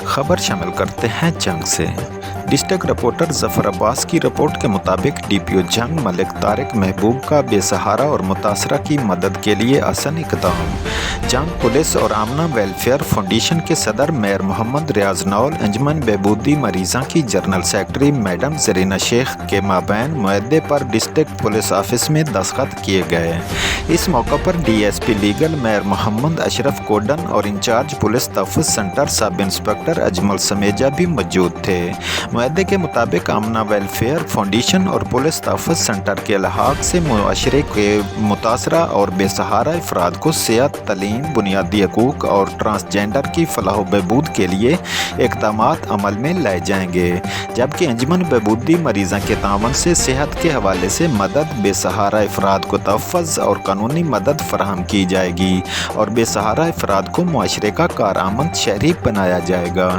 खबर शामिल करते हैं जंग से। डिस्ट्रिक्ट रिपोर्टर जफर अब्बास की रिपोर्ट के मुताबिक डीपीओ जंग मलिक तारिक महबूब का बेसहारा और मुतासरा की मदद के लिए आसान इक़दाम। जंग पुलिस और आमना वेलफेयर फाउंडेशन के सदर मेयर मोहम्मद रियाज नौल, अंजमन बहबूदी मरीज़ा की general secretary madam Zarina Sheikh के माबैन मुआहदे पर डिस्ट्रिक्ट पुलिस ऑफिस में दस्तखत किए गए। इस मौका पर DSP legal mayor Mohammad Ashraf Kodan और इंचार्ज पुलिस तहफ़्फ़ुज़ center sub inspector Ajmal Sameja भी मौजूद थे। मुआहदे के मुताबिक आमना वेलफेयर फाउंडेशन और पुलिस तहफ़्फ़ुज़ सेंटर के लहाज़ से मुआशरे के मुतासरा और बेसहारा अफराद को सेहत, तलीम, बुनियादी हकूक़ और ट्रांसजेंडर की फलाह बहबूद के लिए इक़दामात अमल में लाए जाएंगे, जबकि अंजमन बहबूदी मरीज़ा के तावन से सेहत के हवाले से मदद, बेसहारा अफराद को तहफ़्फ़ुज़ और कानूनी मदद फराहम की जाएगी और बेसहारा अफराद को मुआशरे का कारआमद शहरी बनाया जाएगा।